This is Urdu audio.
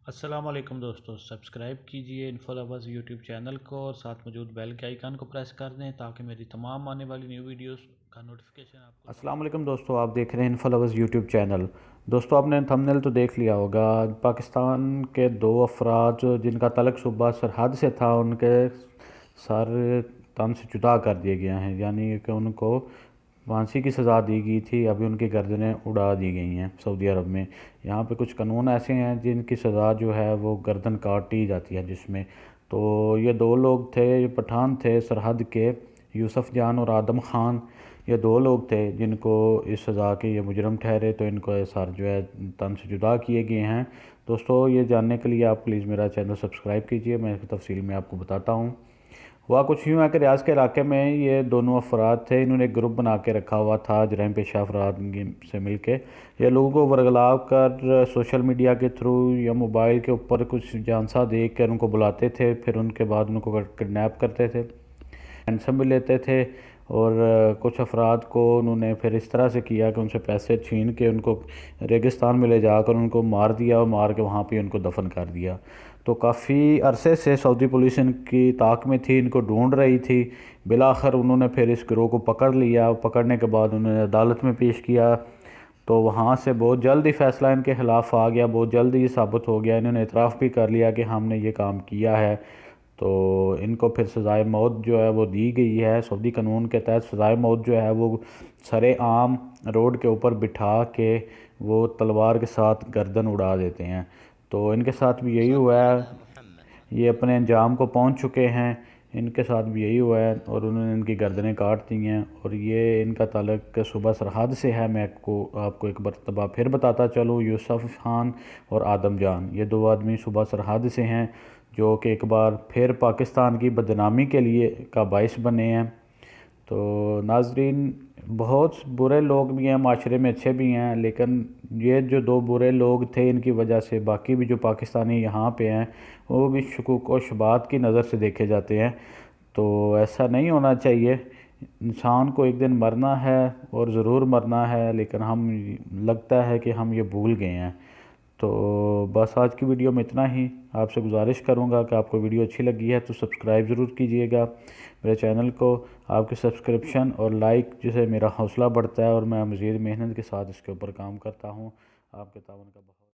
السلام علیکم دوستو، سبسکرائب کیجئے انفو لورز یوٹیوب چینل کو اور ساتھ موجود بیل کے آئیکن کو پریس کر دیں تاکہ میری تمام آنے والی نیو ویڈیوز کا نوٹیفیکیشن آپ کو۔ السلام علیکم دوستو، آپ دیکھ رہے ہیں انفو لورز یوٹیوب چینل۔ دوستو، آپ نے تھمبنیل تو دیکھ لیا ہوگا۔ پاکستان کے دو افراد جن کا تعلق صوبہ سرحد سے تھا، ان کے سر تن سے جدا کر دیے گئے ہیں، یعنی کہ ان کو پھانسی کی سزا دی گئی تھی، ابھی ان کی گردنیں اڑا دی گئی ہیں سعودی عرب میں۔ یہاں پہ کچھ قانون ایسے ہیں جن کی سزا جو ہے وہ گردن کاٹ دی جاتی ہے جس میں۔ تو یہ دو لوگ تھے، یہ پٹھان تھے سرحد کے، یوسف جان اور آدم خان۔ یہ دو لوگ تھے جن کو اس سزا کے یہ مجرم ٹھہرے، تو ان کو سر جو ہے تن سے جدا کیے گئے ہیں۔ دوستو، یہ جاننے کے لیے آپ پلیز میرا چینل سبسکرائب کیجئے، میں تفصیل میں آپ کو بتاتا ہوں۔ ہوا کچھ یوں ہے کہ ریاض کے علاقے میں یہ دونوں افراد تھے، انہوں نے ایک گروپ بنا کے رکھا ہوا تھا جرائم پیشہ افراد سے مل کے۔ یہ لوگوں کو ورگلا کر سوشل میڈیا کے تھرو یا موبائل کے اوپر کچھ جانسا دیکھ کر ان کو بلاتے تھے، پھر ان کے بعد ان کو کڈنیپ کرتے تھے، رینسم بھی لیتے تھے، اور کچھ افراد کو انہوں نے پھر اس طرح سے کیا کہ ان سے پیسے چھین کے ان کو ریگستان میں لے جا کر ان کو مار دیا، اور مار کے وہاں پہ ان کو دفن کر دیا۔ تو کافی عرصے سے سعودی پولیس ان کی طاق میں تھی، ان کو ڈھونڈ رہی تھی۔ بالآخر انہوں نے پھر اس گروہ کو پکڑ لیا، پکڑنے کے بعد انہوں نے عدالت میں پیش کیا، تو وہاں سے بہت جلد ہی فیصلہ ان کے خلاف آ گیا، بہت جلد ہی ثابت ہو گیا، انہوں نے اعتراف بھی کر لیا کہ ہم نے یہ کام کیا ہے۔ تو ان کو پھر سزائے موت جو ہے وہ دی گئی ہے۔ سعودی قانون کے تحت سزائے موت جو ہے وہ سر عام روڈ کے اوپر بٹھا کے وہ تلوار کے ساتھ گردن اڑا دیتے ہیں۔ تو ان کے ساتھ بھی یہی ہوا ہے، یہ اپنے انجام کو پہنچ چکے ہیں، ان کے ساتھ بھی یہی ہوا ہے، اور انہوں نے ان کی گردنیں کاٹ دی ہیں، اور یہ ان کا تعلق صوبہ سرحد سے ہے۔ میں آپ کو ایک مرتبہ پھر بتاتا چلوں، یوسف خان اور آدم جان، یہ دو آدمی صوبہ سرحد سے ہیں، جو کہ ایک بار پھر پاکستان کی بدنامی کے لیے کا باعث بنے ہیں۔ تو ناظرین، بہت برے لوگ بھی ہیں معاشرے میں، اچھے بھی ہیں، لیکن یہ جو دو برے لوگ تھے ان کی وجہ سے باقی بھی جو پاکستانی یہاں پہ ہیں وہ بھی شکوک و شبہات کی نظر سے دیکھے جاتے ہیں۔ تو ایسا نہیں ہونا چاہیے، انسان کو ایک دن مرنا ہے اور ضرور مرنا ہے، لیکن ہم لگتا ہے کہ ہم یہ بھول گئے ہیں۔ تو بس آج کی ویڈیو میں اتنا ہی۔ آپ سے گزارش کروں گا کہ آپ کو ویڈیو اچھی لگی ہے تو سبسکرائب ضرور کیجئے گا میرے چینل کو۔ آپ کے سبسکرپشن اور لائک جسے میرا حوصلہ بڑھتا ہے، اور میں مزید محنت کے ساتھ اس کے اوپر کام کرتا ہوں۔ آپ کے تعاون کا